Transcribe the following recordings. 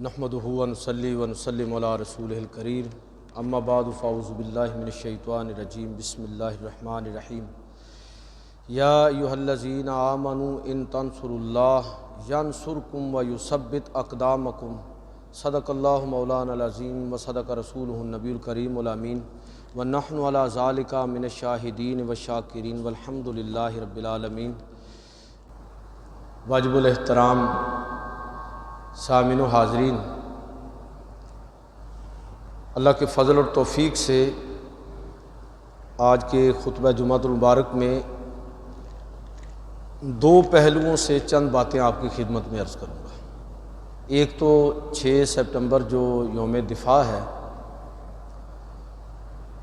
نحمدہ و نصلی و نسلم علی رسولہ الکریم اما بعد فاعوذ باللہ من الشیطان الرجیم بسم اللہ الرحمن الرحیم یا ایہا الذین آمنوا ان تنصروا اللہ ینصرکم و یثبت اقدامکم صدق اللہ مولانا العظیم و صدق رسولہ النبی الکریم الامین ونحن علی ذالک من الشاہدین والشاکرین والحمد للہ رب العالمین۔ واجب الاحترام سامعین و حاضرین، اللہ کے فضل اور توفیق سے آج کے خطبہ جمعۃ المبارک میں دو پہلوؤں سے چند باتیں آپ کی خدمت میں عرض کروں گا۔ ایک تو 6 سپٹمبر جو یوم دفاع ہے،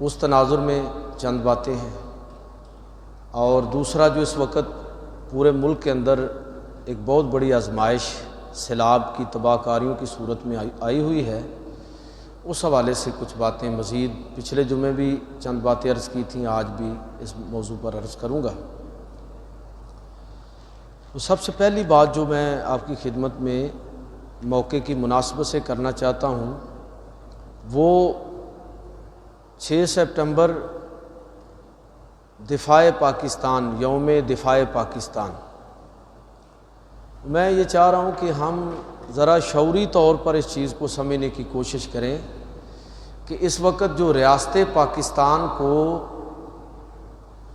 اس تناظر میں چند باتیں ہیں، اور دوسرا جو اس وقت پورے ملک کے اندر ایک بہت بڑی آزمائش سیلاب کی تباہ کاریوں کی صورت میں آئی ہوئی ہے، اس حوالے سے کچھ باتیں مزید پچھلے جمعے بھی چند باتیں عرض کی تھیں، آج بھی اس موضوع پر عرض کروں گا۔ تو سب سے پہلی بات جو میں آپ کی خدمت میں موقع کی مناسبت سے کرنا چاہتا ہوں، وہ 6 سپٹمبر دفاع پاکستان، یوم دفاع پاکستان۔ میں یہ چاہ رہا ہوں کہ ہم ذرا شعوری طور پر اس چیز کو سمجھنے کی کوشش کریں کہ اس وقت جو ریاست پاکستان کو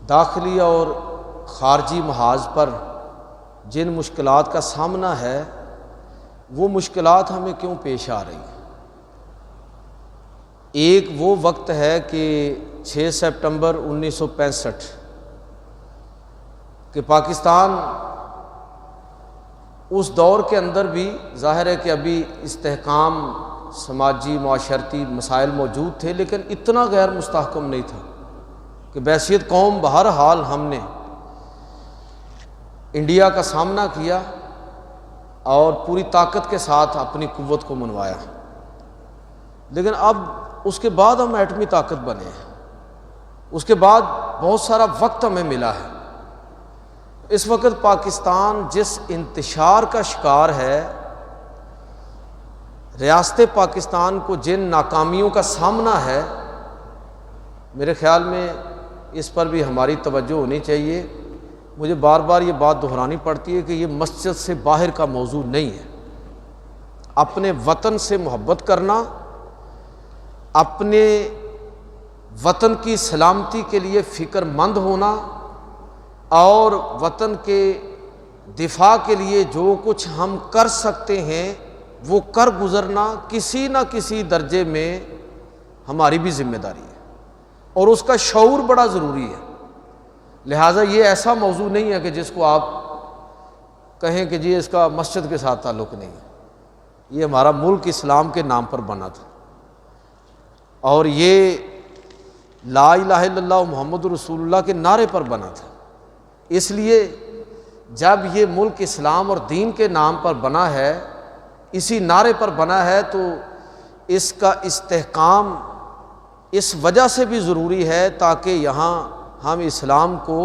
داخلی اور خارجی محاذ پر جن مشکلات کا سامنا ہے، وہ مشکلات ہمیں کیوں پیش آ رہی ہیں۔ ایک وہ وقت ہے کہ 6 سپٹمبر 1965 کہ پاکستان اس دور کے اندر بھی ظاہر ہے کہ ابھی استحکام، سماجی معاشرتی مسائل موجود تھے، لیکن اتنا غیر مستحکم نہیں تھا کہ بحیثیت قوم بہرحال ہم نے انڈیا کا سامنا کیا اور پوری طاقت کے ساتھ اپنی قوت کو منوایا۔ لیکن اب اس کے بعد ہم ایٹمی طاقت بنے ہیں، اس کے بعد بہت سارا وقت ہمیں ملا ہے۔ اس وقت پاکستان جس انتشار کا شکار ہے، ریاست پاکستان کو جن ناکامیوں کا سامنا ہے، میرے خیال میں اس پر بھی ہماری توجہ ہونی چاہیے۔ مجھے بار بار یہ بات دہرانی پڑتی ہے کہ یہ مسجد سے باہر کا موضوع نہیں ہے۔ اپنے وطن سے محبت کرنا، اپنے وطن کی سلامتی کے لیے فکر مند ہونا اور وطن کے دفاع کے لیے جو کچھ ہم کر سکتے ہیں وہ کر گزرنا کسی نہ کسی درجے میں ہماری بھی ذمہ داری ہے، اور اس کا شعور بڑا ضروری ہے۔ لہٰذا یہ ایسا موضوع نہیں ہے کہ جس کو آپ کہیں کہ جی اس کا مسجد کے ساتھ تعلق نہیں ہے۔ یہ ہمارا ملک اسلام کے نام پر بنا تھا، اور یہ لا الہ الا اللہ محمد رسول اللہ کے نعرے پر بنا تھا۔ اس لیے جب یہ ملک اسلام اور دین کے نام پر بنا ہے، اسی نعرے پر بنا ہے، تو اس کا استحکام اس وجہ سے بھی ضروری ہے تاکہ یہاں ہم اسلام کو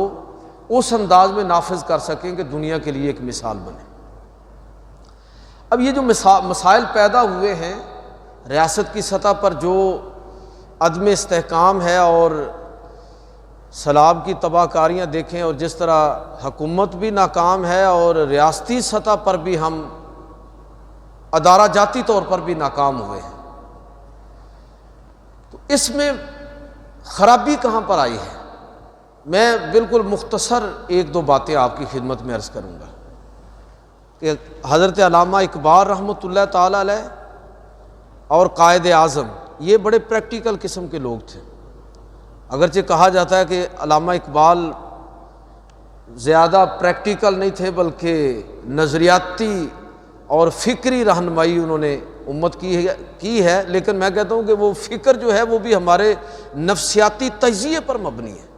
اس انداز میں نافذ کر سکیں کہ دنیا کے لیے ایک مثال بنے۔ اب یہ جو مسائل پیدا ہوئے ہیں ریاست کی سطح پر، جو عدم استحکام ہے اور سیلاب کی تباہ کاریاں دیکھیں، اور جس طرح حکومت بھی ناکام ہے اور ریاستی سطح پر بھی ہم ادارہ جاتی طور پر بھی ناکام ہوئے ہیں، تو اس میں خرابی کہاں پر آئی ہے؟ میں بالکل مختصر ایک دو باتیں آپ کی خدمت میں عرض کروں گا کہ حضرت علامہ اقبال رحمۃ اللہ تعالی علیہ اور قائد اعظم یہ بڑے پریکٹیکل قسم کے لوگ تھے۔ اگرچہ کہا جاتا ہے کہ علامہ اقبال زیادہ پریکٹیکل نہیں تھے، بلکہ نظریاتی اور فکری رہنمائی انہوں نے امت کی ہے، لیکن میں کہتا ہوں کہ وہ فکر جو ہے وہ بھی ہمارے نفسیاتی تجزیے پر مبنی ہے۔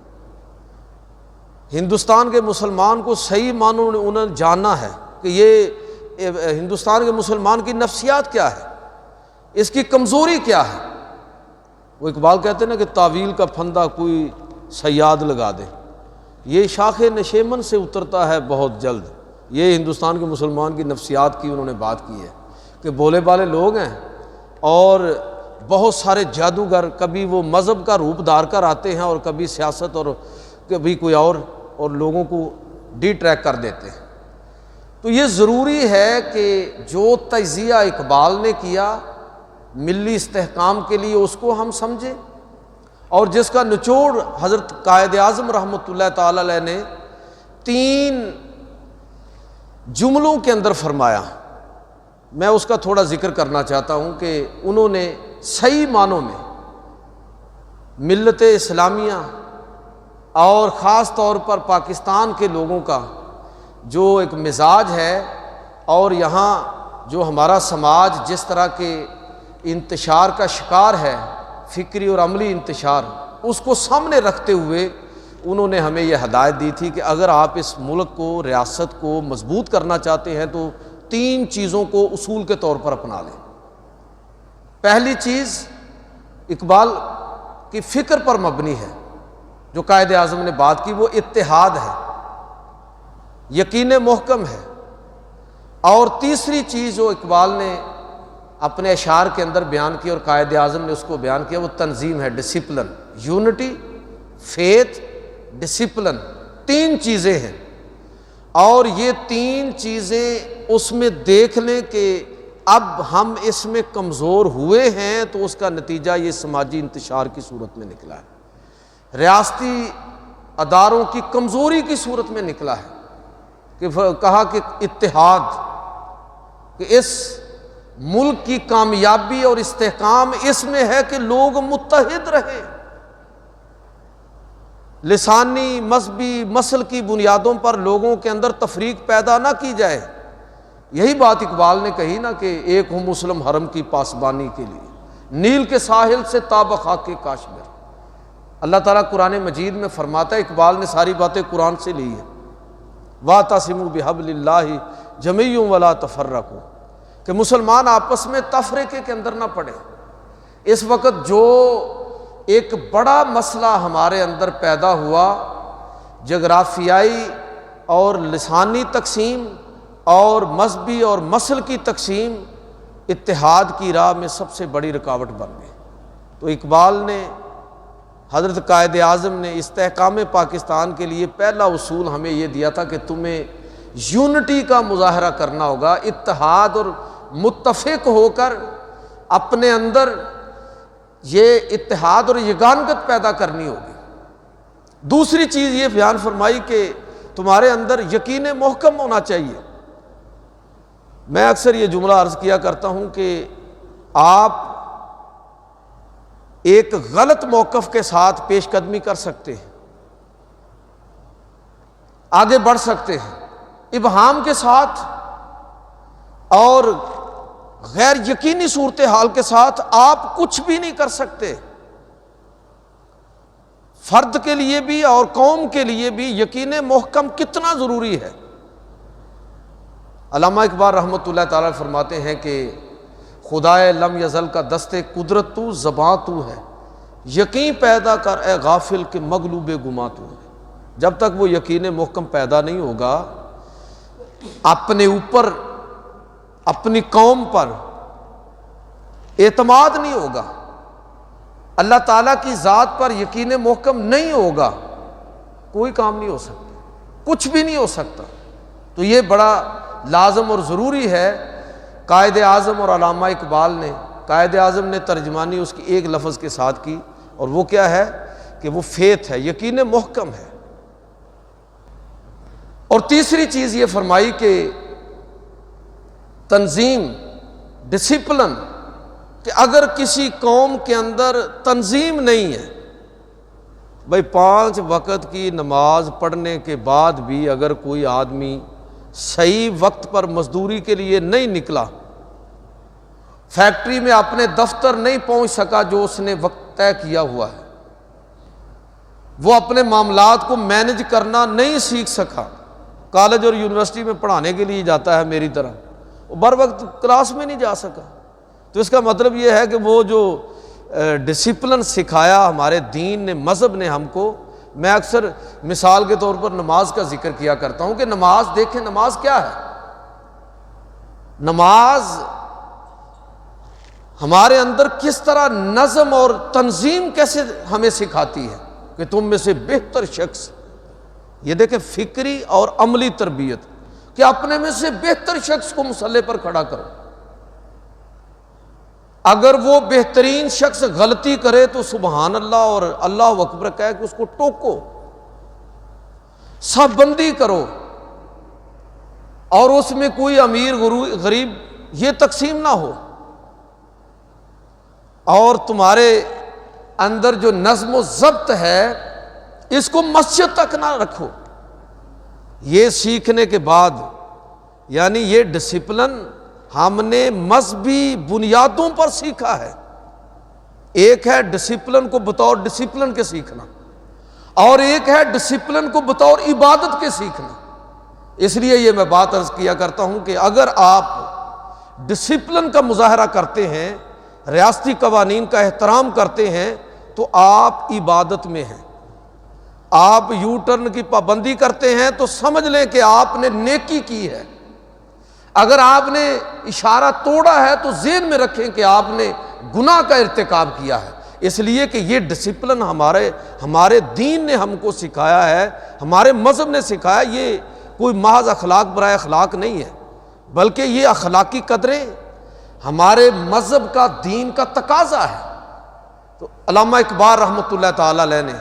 ہندوستان کے مسلمان کو صحیح معنوں میں انہوں نے جاننا ہے کہ یہ ہندوستان کے مسلمان کی نفسیات کیا ہے، اس کی کمزوری کیا ہے۔ وہ اقبال کہتے ہیں نا کہ تعویل کا پھندہ کوئی صیاد لگا دے، یہ شاخ نشیمن سے اترتا ہے بہت جلد۔ یہ ہندوستان کے مسلمان کی نفسیات کی انہوں نے بات کی ہے کہ بولے بالے لوگ ہیں اور بہت سارے جادوگر کبھی وہ مذہب کا روپ دھار کر آتے ہیں اور کبھی سیاست اور کبھی کوئی اور لوگوں کو ڈی ٹریک کر دیتے ہیں۔ تو یہ ضروری ہے کہ جو تجزیہ اقبال نے کیا ملی استحکام کے لیے اس کو ہم سمجھیں، اور جس کا نچوڑ حضرت قائد اعظم رحمۃ اللہ تعالی علیہ نے 3 جملوں کے اندر فرمایا، میں اس کا تھوڑا ذکر کرنا چاہتا ہوں کہ انہوں نے صحیح معنوں میں ملت اسلامیہ اور خاص طور پر پاکستان کے لوگوں کا جو ایک مزاج ہے اور یہاں جو ہمارا سماج جس طرح کے انتشار کا شکار ہے، فکری اور عملی انتشار، اس کو سامنے رکھتے ہوئے انہوں نے ہمیں یہ ہدایت دی تھی کہ اگر آپ اس ملک کو، ریاست کو مضبوط کرنا چاہتے ہیں تو 3 چیزوں کو اصول کے طور پر اپنا لیں۔ پہلی چیز اقبال کی فکر پر مبنی ہے، جو قائد اعظم نے بات کی، وہ اتحاد ہے، یقین محکم ہے۔ اور تیسری چیز جو اقبال نے اپنے اشعار کے اندر بیان کی اور قائد اعظم نے اس کو بیان کیا، وہ تنظیم ہے، ڈسپلن، یونٹی، فیتھ، ڈسپلن، 3 چیزیں ہیں۔ اور یہ 3 چیزیں اس میں دیکھ لیں کہ اب ہم اس میں کمزور ہوئے ہیں تو اس کا نتیجہ یہ سماجی انتشار کی صورت میں نکلا ہے، ریاستی اداروں کی کمزوری کی صورت میں نکلا ہے، کہ کہا کہ اتحاد، کہ اس ملک کی کامیابی اور استحکام اس میں ہے کہ لوگ متحد رہیں، لسانی، مذہبی، مسل کی بنیادوں پر لوگوں کے اندر تفریق پیدا نہ کی جائے۔ یہی بات اقبال نے کہی نا کہ ایک ہوں مسلم حرم کی پاسبانی کے لیے، نیل کے ساحل سے تاب خاک کے کاشمیر۔ اللہ تعالیٰ قرآن مجید میں فرماتا ہے، اقبال نے ساری باتیں قرآن سے لی ہیں، وَاعْتَصِمُوا بِحَبْلِ اللَّهِ جَمِيعًا وَلَا تَفَرَّقُوا، کہ مسلمان آپس میں تفرقے کے اندر نہ پڑے۔ اس وقت جو ایک بڑا مسئلہ ہمارے اندر پیدا ہوا، جغرافیائی اور لسانی تقسیم اور مذہبی اور مسل کی تقسیم، اتحاد کی راہ میں سب سے بڑی رکاوٹ بن گئی۔ تو اقبال نے، حضرت قائد اعظم نے استحکام پاکستان کے لیے پہلا اصول ہمیں یہ دیا تھا کہ تمہیں یونٹی کا مظاہرہ کرنا ہوگا، اتحاد اور متفق ہو کر اپنے اندر یہ اتحاد اور یگانگت پیدا کرنی ہوگی۔ دوسری چیز یہ بیان فرمائی کہ تمہارے اندر یقین محکم ہونا چاہیے۔ میں اکثر یہ جملہ عرض کیا کرتا ہوں کہ آپ ایک غلط موقف کے ساتھ پیش قدمی کر سکتے ہیں، آگے بڑھ سکتے ہیں، ابہام کے ساتھ اور غیر یقینی صورتحال کے ساتھ آپ کچھ بھی نہیں کر سکتے۔ فرد کے لیے بھی اور قوم کے لیے بھی یقین محکم کتنا ضروری ہے۔ علامہ اقبال رحمۃ اللہ تعالیٰ فرماتے ہیں کہ خدائے لم یزل کا دست قدرت تو، زباں تو ہے، یقین پیدا کر اے غافل کہ مغلوب گماں تو ہے۔ جب تک وہ یقین محکم پیدا نہیں ہوگا، اپنے اوپر، اپنی قوم پر اعتماد نہیں ہوگا، اللہ تعالیٰ کی ذات پر یقین محکم نہیں ہوگا، کوئی کام نہیں ہو سکتا، کچھ بھی نہیں ہو سکتا۔ تو یہ بڑا لازم اور ضروری ہے۔ قائد اعظم اور علامہ اقبال نے، قائد اعظم نے ترجمانی اس کی ایک لفظ کے ساتھ کی، اور وہ کیا ہے کہ وہ فیتھ ہے، یقین محکم ہے۔ اور تیسری چیز یہ فرمائی کہ تنظیم، ڈسپلن، کہ اگر کسی قوم کے اندر تنظیم نہیں ہے، بھائی 5 وقت کی نماز پڑھنے کے بعد بھی اگر کوئی آدمی صحیح وقت پر مزدوری کے لیے نہیں نکلا، فیکٹری میں اپنے دفتر نہیں پہنچ سکا جو اس نے وقت طے کیا ہوا ہے، وہ اپنے معاملات کو مینج کرنا نہیں سیکھ سکا، کالج اور یونیورسٹی میں پڑھانے کے لیے جاتا ہے میری طرح، وہ بر وقت کلاس میں نہیں جا سکا، تو اس کا مطلب یہ ہے کہ وہ جو ڈسپلن سکھایا ہمارے دین نے، مذہب نے ہم کو، میں اکثر مثال کے طور پر نماز کا ذکر کیا کرتا ہوں کہ نماز دیکھیں، نماز کیا ہے؟ نماز ہمارے اندر کس طرح نظم اور تنظیم کیسے ہمیں سکھاتی ہے کہ تم میں سے بہتر شخص، یہ دیکھیں فکری اور عملی تربیت، کہ اپنے میں سے بہتر شخص کو مصلی پر کھڑا کرو، اگر وہ بہترین شخص غلطی کرے تو سبحان اللہ اور اللہ اکبر کہہ کہ اس کو ٹوکو، صف بندی کرو، اور اس میں کوئی امیر غریب یہ تقسیم نہ ہو، اور تمہارے اندر جو نظم و ضبط ہے اس کو مسجد تک نہ رکھو۔ یہ سیکھنے کے بعد یعنی یہ ڈسپلن ہم نے مذہبی بنیادوں پر سیکھا ہے۔ ایک ہے ڈسپلن کو بطور ڈسپلن کے سیکھنا، اور ایک ہے ڈسپلن کو بطور عبادت کے سیکھنا۔ اس لیے یہ میں بات عرض کیا کرتا ہوں کہ اگر آپ ڈسپلن کا مظاہرہ کرتے ہیں، ریاستی قوانین کا احترام کرتے ہیں، تو آپ عبادت میں ہیں۔ آپ یو ٹرن کی پابندی کرتے ہیں تو سمجھ لیں کہ آپ نے نیکی کی ہے۔ اگر آپ نے اشارہ توڑا ہے تو ذہن میں رکھیں کہ آپ نے گناہ کا ارتکاب کیا ہے، اس لیے کہ یہ ڈسپلن ہمارے دین نے ہم کو سکھایا ہے، ہمارے مذہب نے سکھایا۔ یہ کوئی محض اخلاق برائے اخلاق نہیں ہے، بلکہ یہ اخلاقی قدریں ہمارے مذہب کا، دین کا تقاضا ہے۔ تو علامہ اقبال رحمۃ اللہ تعالیٰ علیہ نے،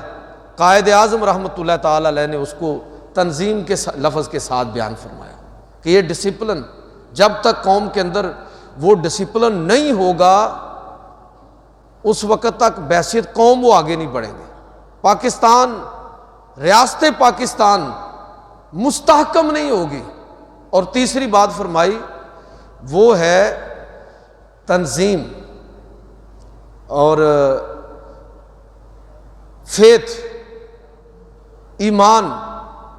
قائد اعظم رحمۃ اللہ تعالیٰ علیہ نے اس کو تنظیم کے لفظ کے ساتھ بیان فرمایا کہ یہ ڈسپلن، جب تک قوم کے اندر وہ ڈسپلن نہیں ہوگا اس وقت تک بحثیت قوم وہ آگے نہیں بڑھیں گے۔ پاکستان، ریاست پاکستان مستحکم نہیں ہوگی۔ اور تیسری بات فرمائی وہ ہے تنظیم اور فیتھ، ایمان،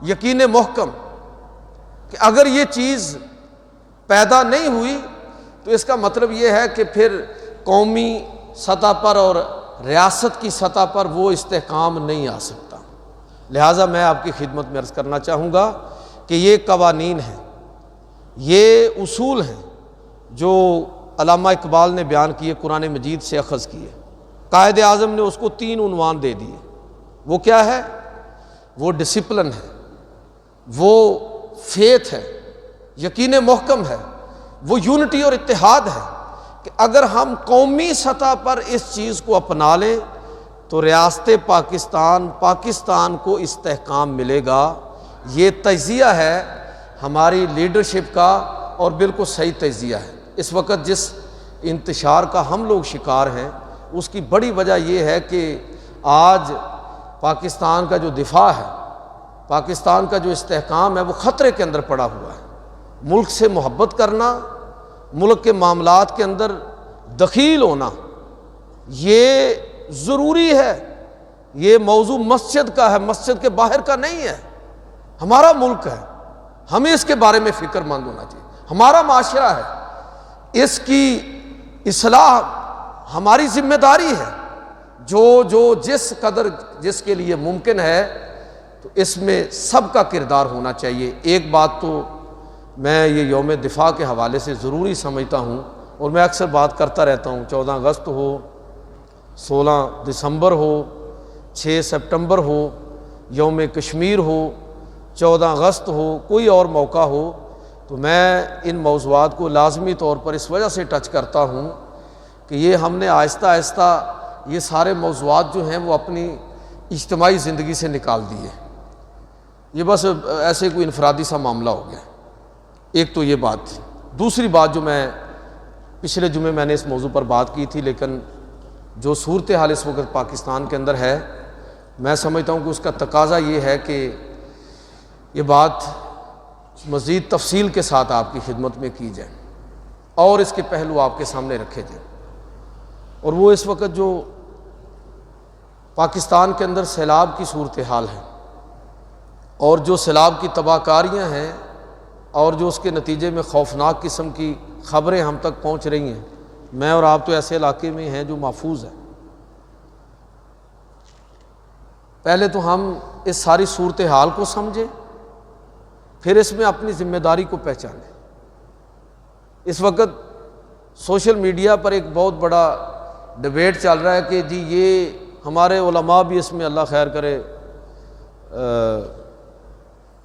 یقین محکم، کہ اگر یہ چیز پیدا نہیں ہوئی تو اس کا مطلب یہ ہے کہ پھر قومی سطح پر اور ریاست کی سطح پر وہ استحکام نہیں آ سکتا۔ لہٰذا میں آپ کی خدمت میں عرض کرنا چاہوں گا کہ یہ قوانین ہیں، یہ اصول ہیں جو علامہ اقبال نے بیان کیے، قرآن مجید سے اخذ کیے۔ قائد اعظم نے اس کو 3 عنوان دے دیے۔ وہ کیا ہے؟ وہ ڈسپلن ہے، وہ فیتھ ہے، یقین محکم ہے، وہ یونٹی اور اتحاد ہے، کہ اگر ہم قومی سطح پر اس چیز کو اپنا لیں تو ریاست پاکستان کو استحکام ملے گا۔ یہ تجزیہ ہے ہماری لیڈرشپ کا، اور بالکل صحیح تجزیہ ہے۔ اس وقت جس انتشار کا ہم لوگ شکار ہیں اس کی بڑی وجہ یہ ہے کہ آج پاکستان کا جو دفاع ہے، پاکستان کا جو استحکام ہے، وہ خطرے کے اندر پڑا ہوا ہے۔ ملک سے محبت کرنا، ملک کے معاملات کے اندر دخیل ہونا، یہ ضروری ہے۔ یہ موضوع مسجد کا ہے، مسجد کے باہر کا نہیں ہے۔ ہمارا ملک ہے، ہمیں اس کے بارے میں فکر مند ہونا چاہیے۔ ہمارا معاشرہ ہے، اس کی اصلاح ہماری ذمہ داری ہے۔ جو جس قدر جس کے لیے ممکن ہے تو اس میں سب کا کردار ہونا چاہیے۔ ایک بات تو میں یہ یوم دفاع کے حوالے سے ضروری سمجھتا ہوں، اور میں اکثر بات کرتا رہتا ہوں، 14 اگست ہو، 16 دسمبر ہو، 6 سپٹمبر ہو، یوم کشمیر ہو، 14 اگست ہو، کوئی اور موقع ہو، تو میں ان موضوعات کو لازمی طور پر اس وجہ سے ٹچ کرتا ہوں کہ یہ ہم نے آہستہ آہستہ یہ سارے موضوعات جو ہیں وہ اپنی اجتماعی زندگی سے نکال دیے۔ یہ بس ایسے کوئی انفرادی سا معاملہ ہو گیا۔ ایک تو یہ بات تھی۔ دوسری بات جو میں پچھلے جمعے میں نے اس موضوع پر بات کی تھی، لیکن جو صورتحال اس وقت پاکستان کے اندر ہے، میں سمجھتا ہوں کہ اس کا تقاضا یہ ہے کہ یہ بات مزید تفصیل کے ساتھ آپ کی خدمت میں کی جائے اور اس کے پہلو آپ کے سامنے رکھے جائیں۔ اور وہ اس وقت جو پاکستان کے اندر سیلاب کی صورتحال ہے، اور جو سیلاب کی تباہ کاریاں ہیں، اور جو اس کے نتیجے میں خوفناک قسم کی خبریں ہم تک پہنچ رہی ہیں، میں اور آپ تو ایسے علاقے میں ہیں جو محفوظ ہے۔ پہلے تو ہم اس ساری صورتحال کو سمجھیں، پھر اس میں اپنی ذمہ داری کو پہچانیں۔ اس وقت سوشل میڈیا پر ایک بہت بڑا ڈبیٹ چل رہا ہے کہ جی یہ ہمارے علماء بھی اس میں اللہ خیر کرے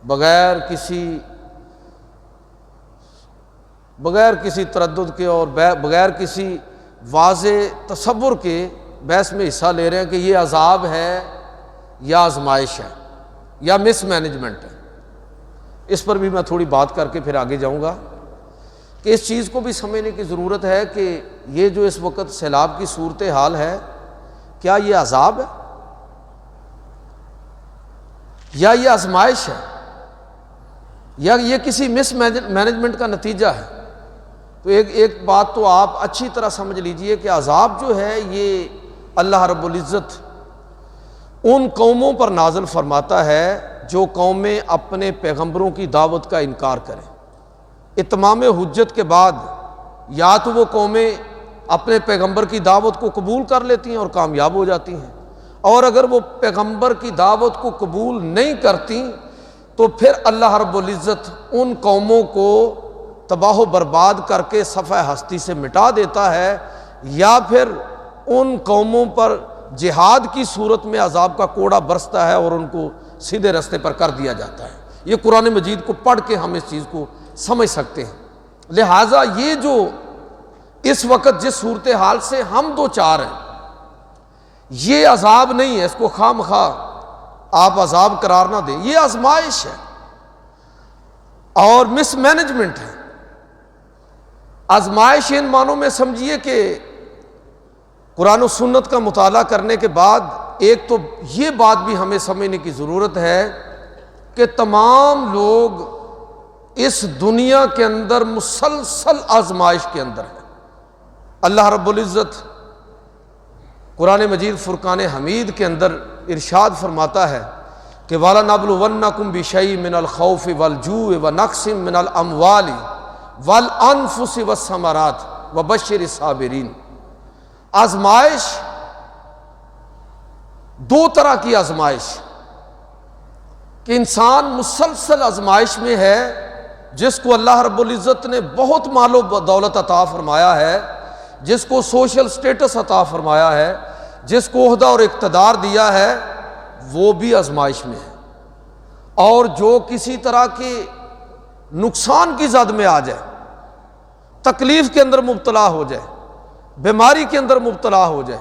بغیر کسی تردد کے اور بغیر کسی واضح تصور کے بحث میں حصہ لے رہے ہیں کہ یہ عذاب ہے یا آزمائش ہے یا مس مینجمنٹ ہے۔ اس پر بھی میں تھوڑی بات کر کے پھر آگے جاؤں گا کہ اس چیز کو بھی سمجھنے کی ضرورت ہے کہ یہ جو اس وقت سیلاب کی صورتحال ہے، کیا یہ عذاب ہے یا یہ آزمائش ہے یا یہ کسی مس مینجمنٹ کا نتیجہ ہے؟ تو ایک بات تو آپ اچھی طرح سمجھ لیجئے کہ عذاب جو ہے یہ اللہ رب العزت ان قوموں پر نازل فرماتا ہے جو قومیں اپنے پیغمبروں کی دعوت کا انکار کریں۔ اتمام حجت کے بعد یا تو وہ قومیں اپنے پیغمبر کی دعوت کو قبول کر لیتی ہیں اور کامیاب ہو جاتی ہیں، اور اگر وہ پیغمبر کی دعوت کو قبول نہیں کرتی تو پھر اللہ رب العزت ان قوموں کو تباہ و برباد کر کے صفحہ ہستی سے مٹا دیتا ہے، یا پھر ان قوموں پر جہاد کی صورت میں عذاب کا کوڑا برستا ہے اور ان کو سیدھے رستے پر کر دیا جاتا ہے۔ یہ قرآن مجید کو پڑھ کے ہم اس چیز کو سمجھ سکتے ہیں۔ لہٰذا یہ جو اس وقت جس صورتحال سے ہم دو چار ہیں، یہ عذاب نہیں ہے، اس کو خواہ مخواہ آپ عذاب قرار نہ دیں، یہ آزمائش ہے اور مس مینجمنٹ ہے۔ آزمائش ان معنوں میں سمجھیے کہ قرآن و سنت کا مطالعہ کرنے کے بعد ایک تو یہ بات بھی ہمیں سمجھنے کی ضرورت ہے کہ تمام لوگ اس دنیا کے اندر مسلسل آزمائش کے اندر ہیں۔ اللہ رب العزت قرآن مجید فرقان حمید کے اندر ارشاد فرماتا ہے کہ وَلَنَبْلُوَنَّكُمْ بِشَيْءٍ مِّنَ الْخَوْفِ وَالْجُوعِ وَنَقْصٍ مِّنَ الْأَمْوَالِ وَالْأَنفُسِ وَالثَّمَرَاتِ وَبَشِّرِ الصَّابِرِينَ۔ آزمائش دو طرح کی آزمائش کہ انسان مسلسل آزمائش میں ہے، جس کو اللہ رب العزت نے بہت مال و دولت عطا فرمایا ہے، جس کو سوشل سٹیٹس عطا فرمایا ہے، جس کو عہدہ اور اقتدار دیا ہے، وہ بھی آزمائش میں ہے۔ اور جو کسی طرح کے نقصان کی زد میں آ جائے، تکلیف کے اندر مبتلا ہو جائے، بیماری کے اندر مبتلا ہو جائے،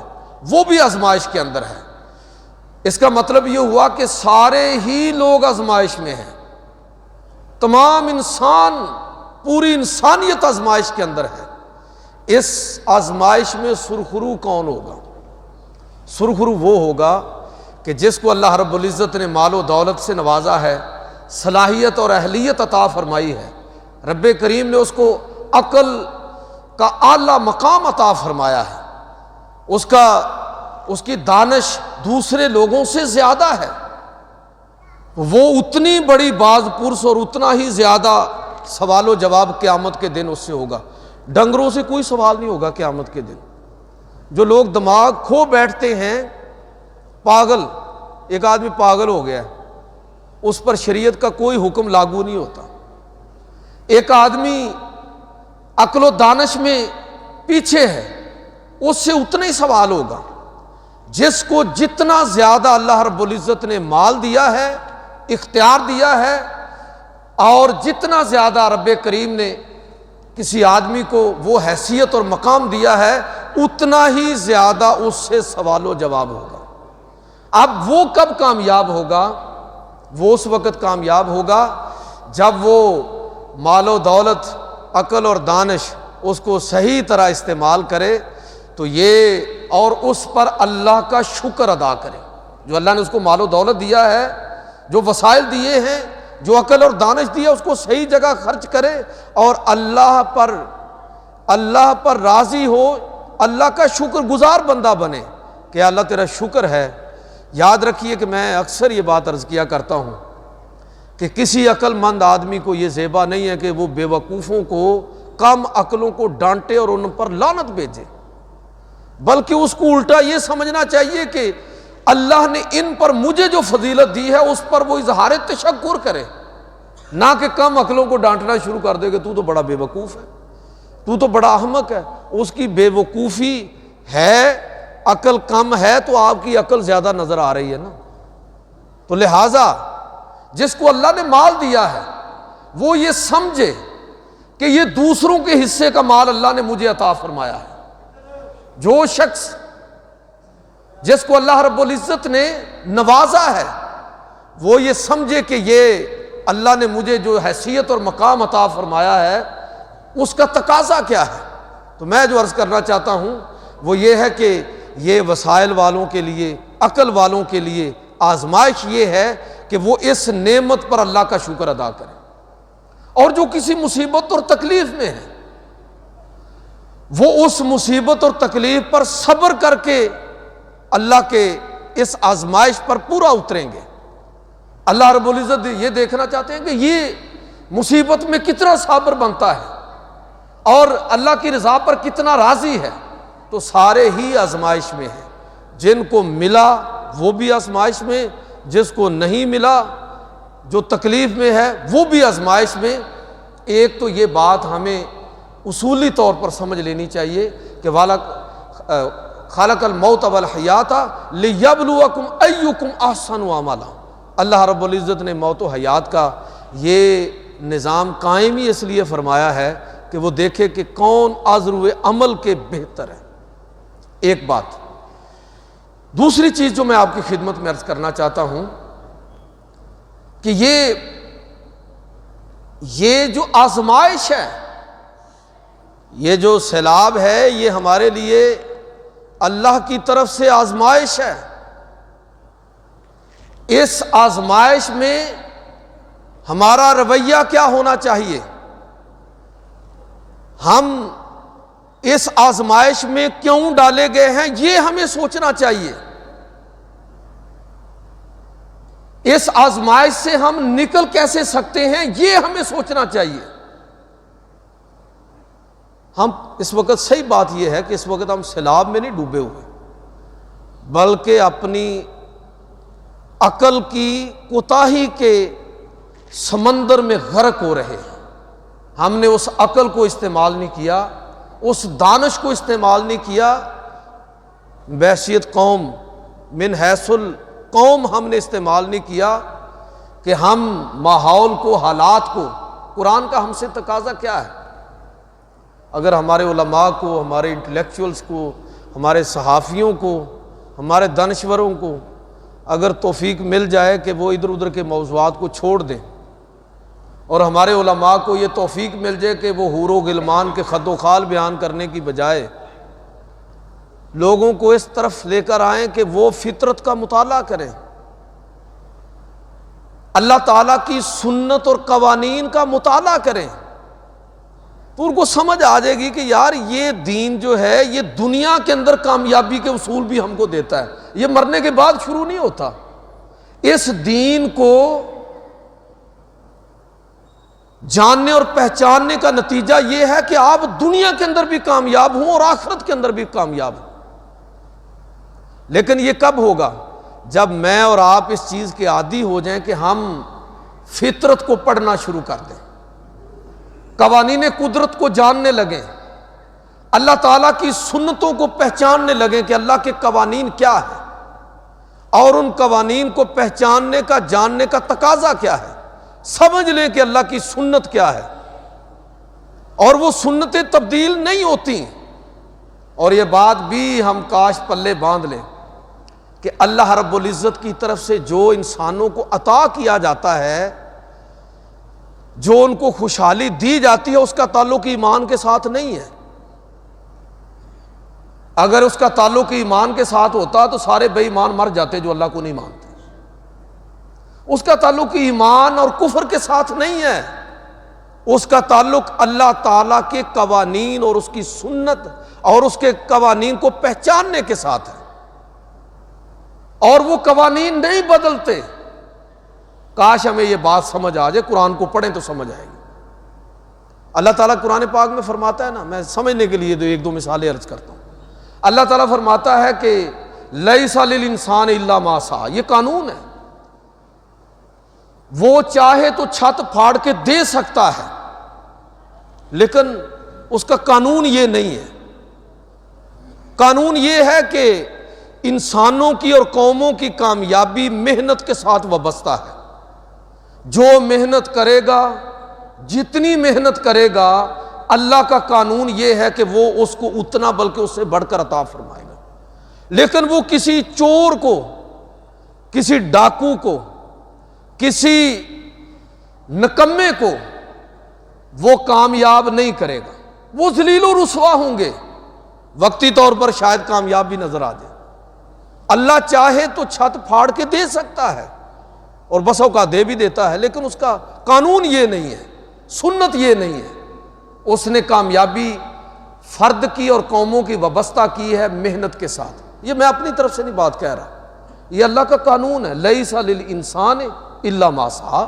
وہ بھی آزمائش کے اندر ہے۔ اس کا مطلب یہ ہوا کہ سارے ہی لوگ آزمائش میں ہیں، تمام انسان، پوری انسانیت آزمائش کے اندر ہے۔ اس آزمائش میں سرخرو کون ہوگا؟ سرخرو وہ ہوگا کہ جس کو اللہ رب العزت نے مال و دولت سے نوازا ہے، صلاحیت اور اہلیت عطا فرمائی ہے، رب کریم نے اس کو عقل کا اعلیٰ مقام عطا فرمایا ہے، اس کی دانش دوسرے لوگوں سے زیادہ ہے، وہ اتنی بڑی باز پرس اور اتنا ہی زیادہ سوال و جواب قیامت کے دن اس سے ہوگا۔ ڈنگروں سے کوئی سوال نہیں ہوگا قیامت کے دن۔ جو لوگ دماغ کھو بیٹھتے ہیں، پاگل، ایک آدمی پاگل ہو گیا ہے، اس پر شریعت کا کوئی حکم لاگو نہیں ہوتا۔ ایک آدمی عقل و دانش میں پیچھے ہے، اس سے اتنا ہی سوال ہوگا۔ جس کو جتنا زیادہ اللہ رب العزت نے مال دیا ہے، اختیار دیا ہے، اور جتنا زیادہ رب کریم نے کسی آدمی کو وہ حیثیت اور مقام دیا ہے، اتنا ہی زیادہ اس سے سوال و جواب ہوگا۔ اب وہ کب کامیاب ہوگا؟ وہ اس وقت کامیاب ہوگا جب وہ مال و دولت، عقل اور دانش اس کو صحیح طرح استعمال کرے، تو یہ اور اس پر اللہ کا شکر ادا کرے۔ جو اللہ نے اس کو مال و دولت دیا ہے، جو وسائل دیے ہیں، جو عقل اور دانش دیا، اس کو صحیح جگہ خرچ کرے اور اللہ پر راضی ہو، اللہ کا شکر گزار بندہ بنے کہ اللہ تیرا شکر ہے۔ یاد رکھیے کہ میں اکثر یہ بات عرض کیا کرتا ہوں کہ کسی عقل مند آدمی کو یہ زیبا نہیں ہے کہ وہ بے وقوفوں کو، کم عقلوں کو ڈانٹے اور ان پر لعنت بھیجے، بلکہ اس کو الٹا یہ سمجھنا چاہیے کہ اللہ نے ان پر مجھے جو فضیلت دی ہے اس پر وہ اظہار تشکر کرے، نہ کہ کم عقلوں کو ڈانٹنا شروع کر دے کہ تو بڑا بے وقوف ہے، تو بڑا احمق ہے، اس کی بے وقوفی ہے، عقل کم ہے، تو آپ کی عقل زیادہ نظر آ رہی ہے نا۔ تو لہٰذا جس کو اللہ نے مال دیا ہے وہ یہ سمجھے کہ یہ دوسروں کے حصے کا مال اللہ نے مجھے عطا فرمایا ہے۔ جو شخص جس کو اللہ رب العزت نے نوازا ہے وہ یہ سمجھے کہ یہ اللہ نے مجھے جو حیثیت اور مقام عطا فرمایا ہے اس کا تقاضا کیا ہے۔ تو میں جو عرض کرنا چاہتا ہوں وہ یہ ہے کہ یہ وسائل والوں کے لیے، عقل والوں کے لیے آزمائش یہ ہے کہ وہ اس نعمت پر اللہ کا شکر ادا کریں، اور جو کسی مصیبت اور تکلیف میں ہے وہ اس مصیبت اور تکلیف پر صبر کر کے اللہ کے اس آزمائش پر پورا اتریں گے۔ اللہ رب العزت یہ دیکھنا چاہتے ہیں کہ یہ مصیبت میں کتنا صابر بنتا ہے اور اللہ کی رضا پر کتنا راضی ہے۔ تو سارے ہی آزمائش میں ہیں، جن کو ملا وہ بھی آزمائش میں، جس کو نہیں ملا جو تکلیف میں ہے وہ بھی آزمائش میں۔ ایک تو یہ بات ہمیں اصولی طور پر سمجھ لینی چاہیے کہ خالق الموت والحیات لیبلوکم ایکم احسن عملا۔ اللہ رب العزت نے موت و حیات کا یہ نظام قائم ہی اس لیے فرمایا ہے کہ وہ دیکھے کہ کون آزرو عمل کے بہتر ہے۔ ایک بات۔ دوسری چیز جو میں آپ کی خدمت میں عرض کرنا چاہتا ہوں کہ یہ جو آزمائش ہے، یہ جو سیلاب ہے، یہ ہمارے لیے اللہ کی طرف سے آزمائش ہے۔ اس آزمائش میں ہمارا رویہ کیا ہونا چاہیے؟ ہم اس آزمائش میں کیوں ڈالے گئے ہیں یہ ہمیں سوچنا چاہیے۔ اس آزمائش سے ہم نکل کیسے سکتے ہیں یہ ہمیں سوچنا چاہیے۔ ہم اس وقت صحیح بات یہ ہے کہ اس وقت ہم سیلاب میں نہیں ڈوبے ہوئے، بلکہ اپنی عقل کی کوتاہی کے سمندر میں غرق ہو رہے ہیں۔ ہم نے اس عقل کو استعمال نہیں کیا، اس دانش کو استعمال نہیں کیا، بحیثیت قوم، من حیث القوم ہم نے استعمال نہیں کیا کہ ہم ماحول کو، حالات کو، قرآن کا ہم سے تقاضا کیا ہے؟ اگر ہمارے علماء کو، ہمارے انٹلیکچوئلز کو، ہمارے صحافیوں کو، ہمارے دانشوروں کو اگر توفیق مل جائے کہ وہ ادھر ادھر کے موضوعات کو چھوڑ دیں، اور ہمارے علماء کو یہ توفیق مل جائے کہ وہ حور و غلمان کے خد و خال بیان کرنے کی بجائے لوگوں کو اس طرف لے کر آئیں کہ وہ فطرت کا مطالعہ کریں، اللہ تعالیٰ کی سنت اور قوانین کا مطالعہ کریں، تو ان کو سمجھ آ جائے گی کہ یار یہ دین جو ہے یہ دنیا کے اندر کامیابی کے اصول بھی ہم کو دیتا ہے، یہ مرنے کے بعد شروع نہیں ہوتا۔ اس دین کو جاننے اور پہچاننے کا نتیجہ یہ ہے کہ آپ دنیا کے اندر بھی کامیاب ہوں اور آخرت کے اندر بھی کامیاب ہوں۔ لیکن یہ کب ہوگا؟ جب میں اور آپ اس چیز کے عادی ہو جائیں کہ ہم فطرت کو پڑھنا شروع کر دیں، قوانین قدرت کو جاننے لگیں، اللہ تعالیٰ کی سنتوں کو پہچاننے لگیں کہ اللہ کے قوانین کیا ہے اور ان قوانین کو پہچاننے کا، جاننے کا تقاضا کیا ہے، سمجھ لیں کہ اللہ کی سنت کیا ہے، اور وہ سنتیں تبدیل نہیں ہوتی۔ اور یہ بات بھی ہم کاش پلے باندھ لیں کہ اللہ رب العزت کی طرف سے جو انسانوں کو عطا کیا جاتا ہے، جو ان کو خوشحالی دی جاتی ہے، اس کا تعلق ایمان کے ساتھ نہیں ہے۔ اگر اس کا تعلق ایمان کے ساتھ ہوتا تو سارے بے ایمان مر جاتے جو اللہ کو نہیں مانتے۔ اس کا تعلق ایمان اور کفر کے ساتھ نہیں ہے، اس کا تعلق اللہ تعالیٰ کے قوانین اور اس کی سنت اور اس کے قوانین کو پہچاننے کے ساتھ ہے، اور وہ قوانین نہیں بدلتے۔ کاش ہمیں یہ بات سمجھ آ جائے، قرآن کو پڑھیں تو سمجھ آئے گی۔ اللہ تعالیٰ قرآن پاک میں فرماتا ہے نا، میں سمجھنے کے لیے ایک دو مثالیں عرض کرتا ہوں۔ اللہ تعالیٰ فرماتا ہے کہ لیس للانسان الا ما سعی، یہ قانون ہے، وہ چاہے تو چھت پھاڑ کے دے سکتا ہے، لیکن اس کا قانون یہ نہیں ہے قانون یہ ہے کہ انسانوں کی اور قوموں کی کامیابی محنت کے ساتھ وابستہ ہے. جو محنت کرے گا، جتنی محنت کرے گا، اللہ کا قانون یہ ہے کہ وہ اس کو اتنا بلکہ اس سے بڑھ کر عطا فرمائے گا. لیکن وہ کسی چور کو، کسی ڈاکو کو، کسی نکمے کو وہ کامیاب نہیں کرے گا. وہ ذلیل و رسوا ہوں گے، وقتی طور پر شاید کامیاب بھی نظر آ جائے. اللہ چاہے تو چھت پھاڑ کے دے سکتا ہے، اور بس اوقات دے بھی دیتا ہے، لیکن اس کا قانون یہ نہیں ہے، سنت یہ نہیں ہے. اس نے کامیابی فرد کی اور قوموں کی وابستہ کی ہے محنت کے ساتھ. یہ میں اپنی طرف سے نہیں بات کہہ رہا، یہ اللہ کا قانون ہے. لیس للانسان الا ما سعی،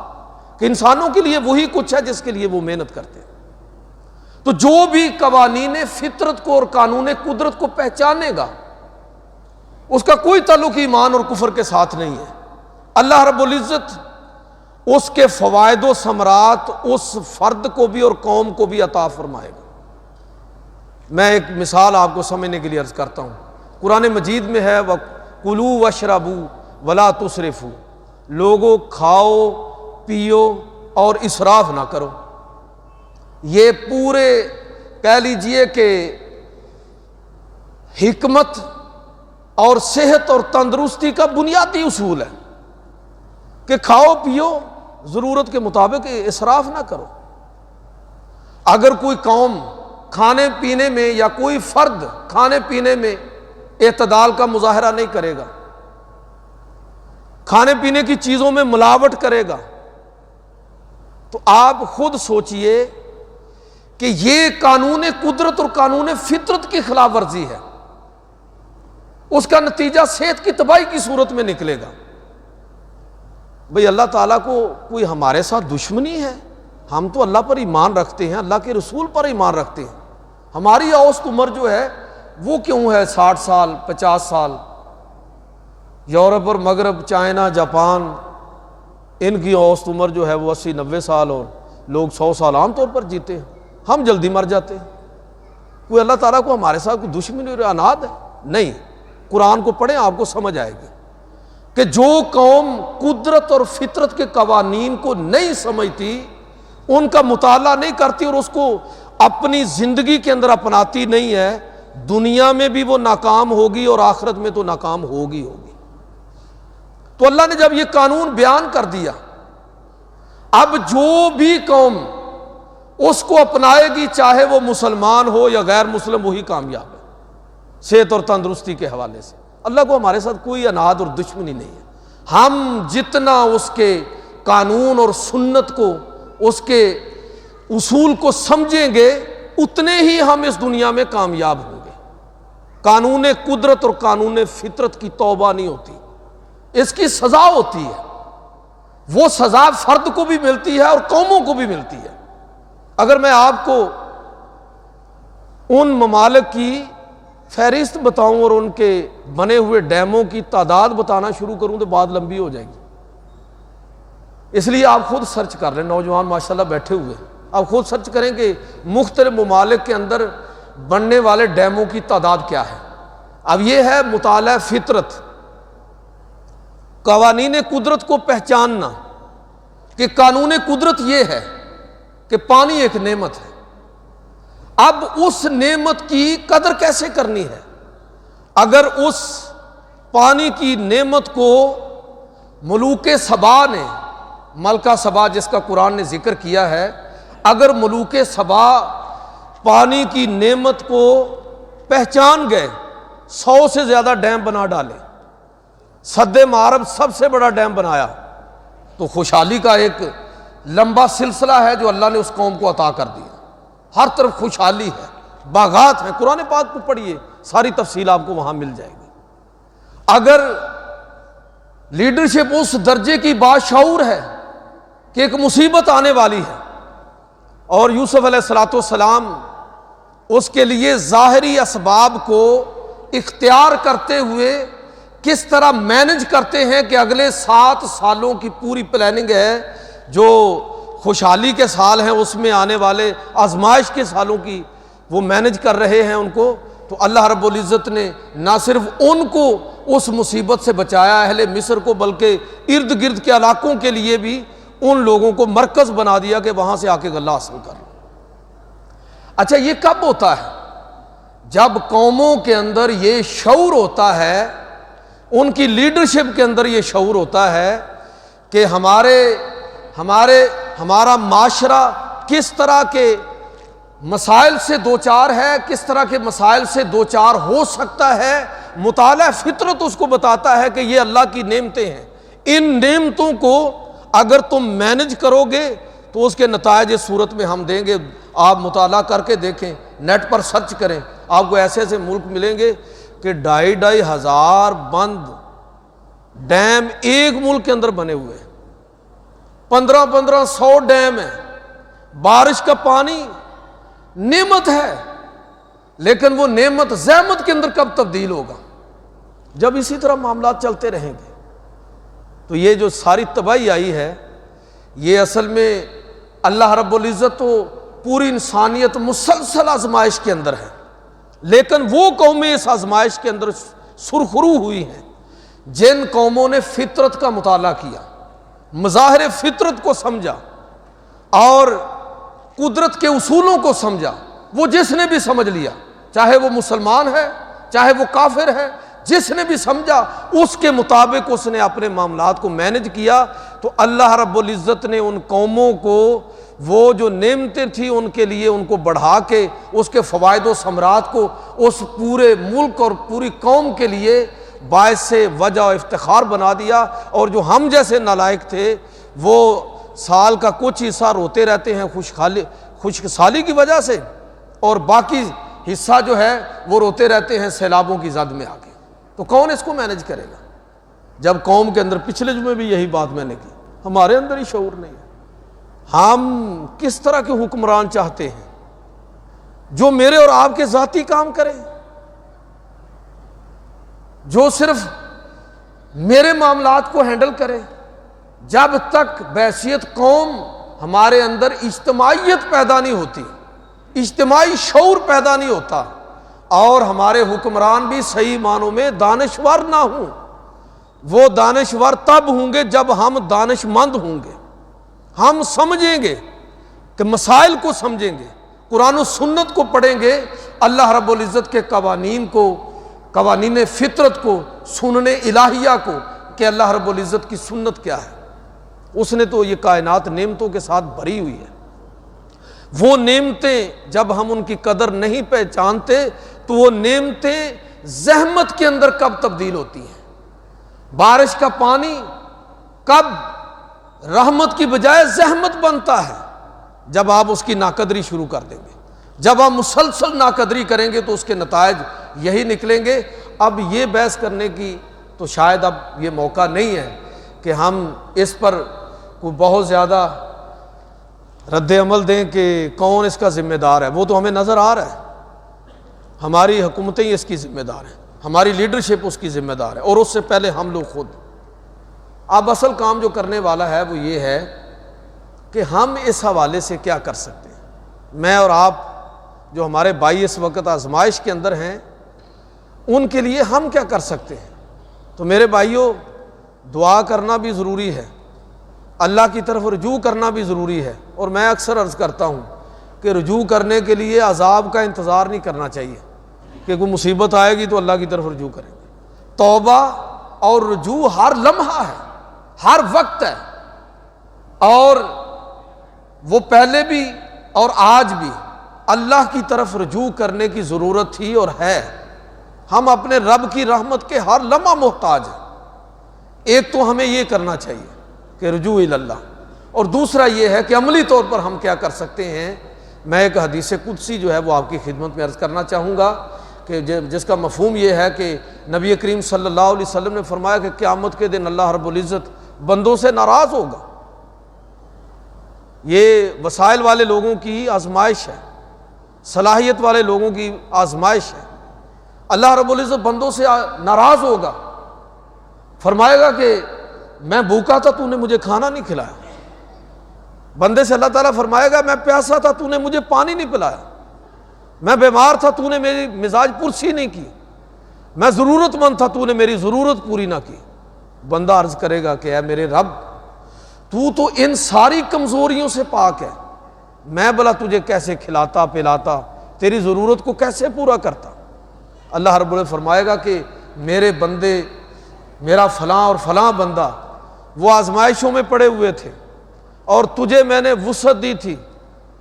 کہ انسانوں کے لیے وہی کچھ ہے جس کے لیے وہ محنت کرتے ہیں. تو جو بھی قوانین فطرت کو اور قانون قدرت کو پہچانے گا، اس کا کوئی تعلق ایمان اور کفر کے ساتھ نہیں ہے. اللہ رب العزت اس کے فوائد و ثمرات اس فرد کو بھی اور قوم کو بھی عطا فرمائے گا. میں ایک مثال آپ کو سمجھنے کے لیے عرض کرتا ہوں. قرآن مجید میں ہے وَكُلُوا وَاشْرَبُوا وَلَا تُسْرِفُوا، لوگو کھاؤ پیو اور اسراف نہ کرو. یہ پورے کہہ لیجئے کہ حکمت اور صحت اور تندرستی کا بنیادی اصول ہے کہ کھاؤ پیو ضرورت کے مطابق، اسراف نہ کرو. اگر کوئی قوم کھانے پینے میں یا کوئی فرد کھانے پینے میں اعتدال کا مظاہرہ نہیں کرے گا، کھانے پینے کی چیزوں میں ملاوٹ کرے گا، تو آپ خود سوچئے کہ یہ قانون قدرت اور قانون فطرت کی خلاف ورزی ہے. اس کا نتیجہ صحت کی تباہی کی صورت میں نکلے گا. بھئی اللہ تعالیٰ کو کوئی ہمارے ساتھ دشمنی ہے؟ ہم تو اللہ پر ایمان رکھتے ہیں، اللہ کے رسول پر ایمان رکھتے ہیں. ہماری اوسط عمر جو ہے وہ کیوں ہے 60 سال 50 سال؟ یورپ اور مغرب، چائنا، جاپان، ان کی اوسط عمر جو ہے وہ 80-90 سال، اور لوگ 100 سال عام طور پر جیتے ہیں. ہم جلدی مر جاتے ہیں. کوئی اللہ تعالیٰ کو ہمارے ساتھ کوئی دشمنی اور عناد ہے؟ نہیں. قرآن کو پڑھیں، آپ کو سمجھ آئے گی کہ جو قوم قدرت اور فطرت کے قوانین کو نہیں سمجھتی، ان کا مطالعہ نہیں کرتی اور اس کو اپنی زندگی کے اندر اپناتی نہیں ہے، دنیا میں بھی وہ ناکام ہوگی اور آخرت میں تو ناکام ہوگی. تو اللہ نے جب یہ قانون بیان کر دیا، اب جو بھی قوم اس کو اپنائے گی، چاہے وہ مسلمان ہو یا غیر مسلم، وہی کامیاب ہے صحت اور تندرستی کے حوالے سے. اللہ کو ہمارے ساتھ کوئی عناد اور دشمنی نہیں ہے. ہم جتنا اس کے قانون اور سنت کو، اس کے اصول کو سمجھیں گے، اتنے ہی ہم اس دنیا میں کامیاب ہوں گے. قانون قدرت اور قانون فطرت کی توبہ نہیں ہوتی، اس کی سزا ہوتی ہے. وہ سزا فرد کو بھی ملتی ہے اور قوموں کو بھی ملتی ہے. اگر میں آپ کو ان ممالک کی فہرست بتاؤں اور ان کے بنے ہوئے ڈیموں کی تعداد بتانا شروع کروں تو بات لمبی ہو جائے گی. اس لیے آپ خود سرچ کر لیں، نوجوان ماشاءاللہ بیٹھے ہوئے، آپ خود سرچ کریں کہ مختلف ممالک کے اندر بننے والے ڈیموں کی تعداد کیا ہے. اب یہ ہے مطالعہ فطرت، قوانین قدرت کو پہچاننا کہ قانون قدرت یہ ہے کہ پانی ایک نعمت ہے. اب اس نعمت کی قدر کیسے کرنی ہے؟ اگر اس پانی کی نعمت کو ملوک سبا نے، ملکہ سبا جس کا قرآن نے ذکر کیا ہے، اگر ملوک سبا پانی کی نعمت کو پہچان گئے، 100 سے زیادہ ڈیم بنا ڈالے، سد معرب سب سے بڑا ڈیم بنایا، تو خوشحالی کا ایک لمبا سلسلہ ہے جو اللہ نے اس قوم کو عطا کر دیا. ہر طرف خوشحالی ہے، باغات ہیں. قرآن پاک کو پڑھیے، ساری تفصیل آپ کو وہاں مل جائے گی. اگر لیڈرشپ اس درجے کی باشعور ہے کہ ایک مصیبت آنے والی ہے، اور یوسف علیہ السلام اس کے لیے ظاہری اسباب کو اختیار کرتے ہوئے کس طرح مینج کرتے ہیں کہ اگلے 7 سالوں کی پوری پلاننگ ہے، جو خوشحالی کے سال ہیں اس میں آنے والے آزمائش کے سالوں کی وہ مینج کر رہے ہیں ان کو. تو اللہ رب العزت نے نہ صرف ان کو اس مصیبت سے بچایا اہل مصر کو، بلکہ ارد گرد کے علاقوں کے لیے بھی ان لوگوں کو مرکز بنا دیا کہ وہاں سے آ کے غلہ حاصل کر لو۔ اچھا یہ کب ہوتا ہے؟ جب قوموں کے اندر یہ شعور ہوتا ہے، ان کی لیڈرشپ کے اندر یہ شعور ہوتا ہے کہ ہمارا معاشرہ کس طرح کے مسائل سے دوچار ہے، کس طرح کے مسائل سے دوچار ہو سکتا ہے۔ مطالعہ فطرت اس کو بتاتا ہے کہ یہ اللہ کی نعمتیں ہیں، ان نعمتوں کو اگر تم مینج کرو گے تو اس کے نتائج اس صورت میں ہم دیں گے۔ آپ مطالعہ کر کے دیکھیں، نیٹ پر سرچ کریں، آپ کو ایسے ایسے ملک ملیں گے کہ 2,500 بند ڈیم ایک ملک کے اندر بنے ہوئے ہیں، 1500 ڈیم ہیں۔ بارش کا پانی نعمت ہے، لیکن وہ نعمت زحمت کے اندر کب تبدیل ہوگا؟ جب اسی طرح معاملات چلتے رہیں گے۔ تو یہ جو ساری تباہی آئی ہے، یہ اصل میں اللہ رب العزت تو پوری انسانیت مسلسل آزمائش کے اندر ہے، لیکن وہ قومیں اس آزمائش کے اندر سرخرو ہوئی ہیں جن قوموں نے فطرت کا مطالعہ کیا، مظاہر فطرت کو سمجھا اور قدرت کے اصولوں کو سمجھا۔ وہ جس نے بھی سمجھ لیا، چاہے وہ مسلمان ہے چاہے وہ کافر ہے، جس نے بھی سمجھا اس کے مطابق اس نے اپنے معاملات کو مینج کیا۔ تو اللہ رب العزت نے ان قوموں کو وہ جو نعمتیں تھیں ان کے لیے ان کو بڑھا کے اس کے فوائد و ثمرات کو اس پورے ملک اور پوری قوم کے لیے باعث وجہ و افتخار بنا دیا۔ اور جو ہم جیسے نالائق تھے وہ سال کا کچھ حصہ روتے رہتے ہیں خشک سالی کی وجہ سے، اور باقی حصہ جو ہے وہ روتے رہتے ہیں سیلابوں کی زد میں آ کے۔ تو کون اس کو مینج کرے گا؟ جب قوم کے اندر پچھلے جمعے بھی یہی بات میں نے کی، ہمارے اندر ہی شعور نہیں ہے۔ ہم کس طرح کے حکمران چاہتے ہیں جو میرے اور آپ کے ذاتی کام کریں، جو صرف میرے معاملات کو ہینڈل کرے؟ جب تک بحیثیت قوم ہمارے اندر اجتماعیت پیدا نہیں ہوتی، اجتماعی شعور پیدا نہیں ہوتا، اور ہمارے حکمران بھی صحیح معنوں میں دانشور نہ ہوں۔ وہ دانشور تب ہوں گے جب ہم دانش مند ہوں گے، ہم سمجھیں گے کہ مسائل کو سمجھیں گے، قرآن و سنت کو پڑھیں گے، اللہ رب العزت کے قوانین کو، قوانین فطرت کو، سنن الہیہ کو، کہ اللہ رب العزت کی سنت کیا ہے۔ اس نے تو یہ کائنات نعمتوں کے ساتھ بھری ہوئی ہے۔ وہ نعمتیں جب ہم ان کی قدر نہیں پہچانتے تو وہ نعمتیں زحمت کے اندر کب تبدیل ہوتی ہیں؟ بارش کا پانی کب رحمت کی بجائے زحمت بنتا ہے؟ جب آپ اس کی ناقدری شروع کر دیں گے، جب آپ مسلسل ناقدری کریں گے تو اس کے نتائج یہی نکلیں گے۔ اب یہ بحث کرنے کی تو شاید اب یہ موقع نہیں ہے کہ ہم اس پر کوئی بہت زیادہ رد عمل دیں کہ کون اس کا ذمہ دار ہے۔ وہ تو ہمیں نظر آ رہا ہے، ہماری حکومتیں ہی اس کی ذمہ دار ہیں، ہماری لیڈرشپ اس کی ذمہ دار ہے، اور اس سے پہلے ہم لوگ خود۔ اب اصل کام جو کرنے والا ہے وہ یہ ہے کہ ہم اس حوالے سے کیا کر سکتے ہیں۔ میں اور آپ جو ہمارے بھائی اس وقت آزمائش کے اندر ہیں، ان کے لیے ہم کیا کر سکتے ہیں؟ تو میرے بھائیوں، دعا کرنا بھی ضروری ہے، اللہ کی طرف رجوع کرنا بھی ضروری ہے، اور میں اکثر عرض کرتا ہوں کہ رجوع کرنے کے لیے عذاب کا انتظار نہیں کرنا چاہیے کہ کوئی مصیبت آئے گی تو اللہ کی طرف رجوع کریں گے۔ توبہ اور رجوع ہر لمحہ ہے، ہر وقت ہے، اور وہ پہلے بھی اور آج بھی اللہ کی طرف رجوع کرنے کی ضرورت تھی اور ہے۔ ہم اپنے رب کی رحمت کے ہر لمحہ محتاج ہیں۔ ایک تو ہمیں یہ کرنا چاہیے کہ رجوع اللہ، اور دوسرا یہ ہے کہ عملی طور پر ہم کیا کر سکتے ہیں۔ میں ایک حدیث قدسی جو ہے وہ آپ کی خدمت میں عرض کرنا چاہوں گا کہ جس کا مفہوم یہ ہے کہ نبی کریم صلی اللہ علیہ وسلم نے فرمایا کہ قیامت کے دن اللہ رب العزت بندوں سے ناراض ہوگا۔ یہ وسائل والے لوگوں کی آزمائش ہے، صلاحیت والے لوگوں کی آزمائش ہے۔ اللہ رب العزت بندوں سے ناراض ہوگا، فرمائے گا کہ میں بھوکا تھا تو نے مجھے کھانا نہیں کھلایا۔ بندے سے اللہ تعالیٰ فرمائے گا میں پیاسا تھا تو نے مجھے پانی نہیں پلایا۔ میں بیمار تھا تو نے میری مزاج پرسی نہیں کی، میں ضرورت مند تھا تو نے میری ضرورت پوری نہ کی۔ بندہ عرض کرے گا کہ اے میرے رب تو ان ساری کمزوریوں سے پاک ہے، میں بھلا تجھے کیسے کھلاتا پلاتا، تیری ضرورت کو کیسے پورا کرتا؟ اللہ رب العزت فرمائے گا کہ میرے بندے، میرا فلاں اور فلاں بندہ وہ آزمائشوں میں پڑے ہوئے تھے اور تجھے میں نے وسعت دی تھی،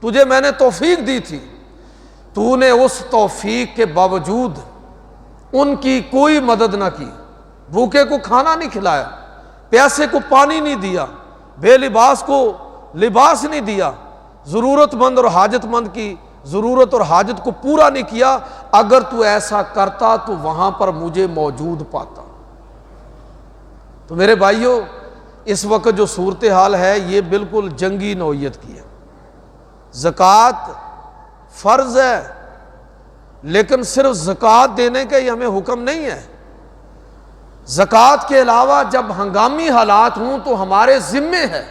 تجھے میں نے توفیق دی تھی، تو نے اس توفیق کے باوجود ان کی کوئی مدد نہ کی، بھوکے کو کھانا نہیں کھلایا، پیاسے کو پانی نہیں دیا، بے لباس کو لباس نہیں دیا، ضرورت مند اور حاجت مند کی ضرورت اور حاجت کو پورا نہیں کیا۔ اگر تو ایسا کرتا تو وہاں پر مجھے موجود پاتا۔ تو میرے بھائیوں، اس وقت جو صورتحال ہے یہ بالکل جنگی نوعیت کی ہے۔ زکوٰۃ فرض ہے، لیکن صرف زکوٰۃ دینے کا ہی ہمیں حکم نہیں ہے۔ زکوٰۃ کے علاوہ جب ہنگامی حالات ہوں تو ہمارے ذمے ہے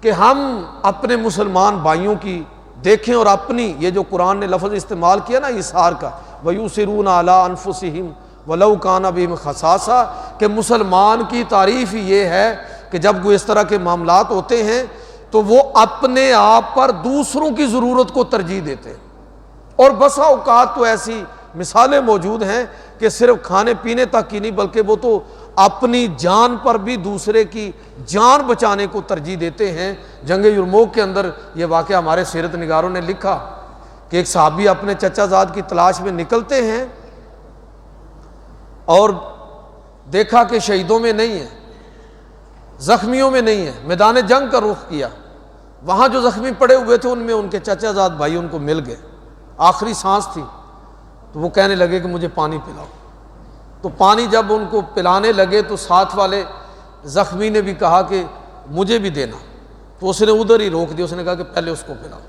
کہ ہم اپنے مسلمان بھائیوں کی دیکھیں اور اپنی، یہ جو قرآن نے لفظ استعمال کیا نا اِثار کا، وَيُؤْثِرُونَ عَلَىٰ أَنفُسِهِمْ وَلَوْ كَانَ بِهِمْ خَصَاصَةٌ، کہ مسلمان کی تعریف ہی یہ ہے کہ جب وہ اس طرح کے معاملات ہوتے ہیں تو وہ اپنے آپ پر دوسروں کی ضرورت کو ترجیح دیتے ہیں۔ اور بسا اوقات تو ایسی مثالیں موجود ہیں کہ صرف کھانے پینے تک کی نہیں بلکہ وہ تو اپنی جان پر بھی دوسرے کی جان بچانے کو ترجیح دیتے ہیں۔ جنگ یرموک کے اندر یہ واقعہ ہمارے سیرت نگاروں نے لکھا کہ ایک صحابی اپنے چچا زاد کی تلاش میں نکلتے ہیں اور دیکھا کہ شہیدوں میں نہیں ہے، زخمیوں میں نہیں ہے، میدان جنگ کا رخ کیا، وہاں جو زخمی پڑے ہوئے تھے ان میں ان کے چچا زاد بھائی ان کو مل گئے، آخری سانس تھی، تو وہ کہنے لگے کہ مجھے پانی پلاؤ۔ تو پانی جب ان کو پلانے لگے تو ساتھ والے زخمی نے بھی کہا کہ مجھے بھی دینا، تو اس نے ادھر ہی روک دیا، اس نے کہا کہ پہلے اس کو پلاؤ۔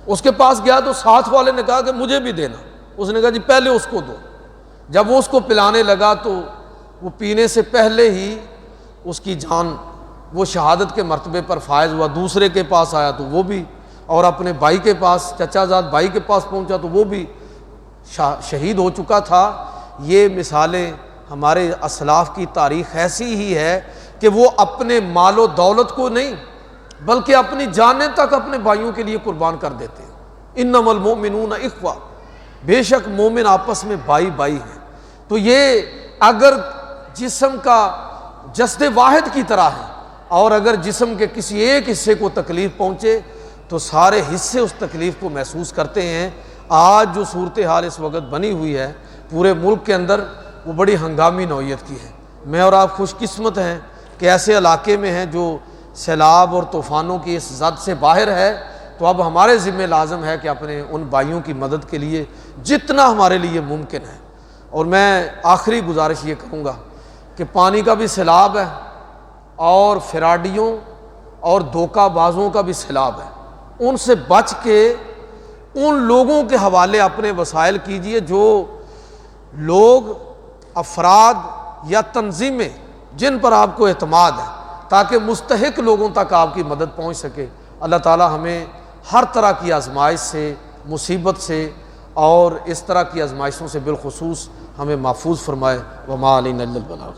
اس کے پاس گیا تو ساتھ والے نے کہا کہ مجھے بھی دینا، اس نے کہا جی پہلے اس کو دو۔ جب وہ اس کو پلانے لگا تو وہ پینے سے پہلے ہی اس کی جان وہ شہادت کے مرتبے پر فائز ہوا۔ دوسرے کے پاس آیا تو وہ بھی، اور اپنے بھائی کے پاس، چچا زاد بھائی کے پاس پہنچا تو وہ بھی شہید ہو چکا تھا۔ یہ مثالیں ہمارے اسلاف کی تاریخ ایسی ہی ہے کہ وہ اپنے مال و دولت کو نہیں بلکہ اپنی جانیں تک اپنے بھائیوں کے لیے قربان کر دیتے ہیں۔ انما المؤمنون اخوہ، بے شک مومن آپس میں بھائی بھائی ہیں۔ تو یہ اگر جسم کا جسد واحد کی طرح ہے اور اگر جسم کے کسی ایک حصے کو تکلیف پہنچے تو سارے حصے اس تکلیف کو محسوس کرتے ہیں۔ آج جو صورتحال اس وقت بنی ہوئی ہے پورے ملک کے اندر وہ بڑی ہنگامی نوعیت کی ہے۔ میں اور آپ خوش قسمت ہیں کہ ایسے علاقے میں ہیں جو سیلاب اور طوفانوں کی اس زد سے باہر ہے، تو اب ہمارے ذمہ لازم ہے کہ اپنے ان بھائیوں کی مدد کے لیے جتنا ہمارے لیے ممکن ہے۔ اور میں آخری گزارش یہ کروں گا کہ پانی کا بھی سیلاب ہے اور فراڈیوں اور دھوکہ بازوں کا بھی سیلاب ہے، ان سے بچ کے ان لوگوں کے حوالے اپنے وسائل کیجئے جو لوگ، افراد یا تنظیمیں جن پر آپ کو اعتماد ہے، تاکہ مستحق لوگوں تک آپ کی مدد پہنچ سکے۔ اللہ تعالی ہمیں ہر طرح کی آزمائش سے، مصیبت سے اور اس طرح کی آزمائشوں سے بالخصوص ہمیں محفوظ فرمائے۔ وما علینا الا البلاغ۔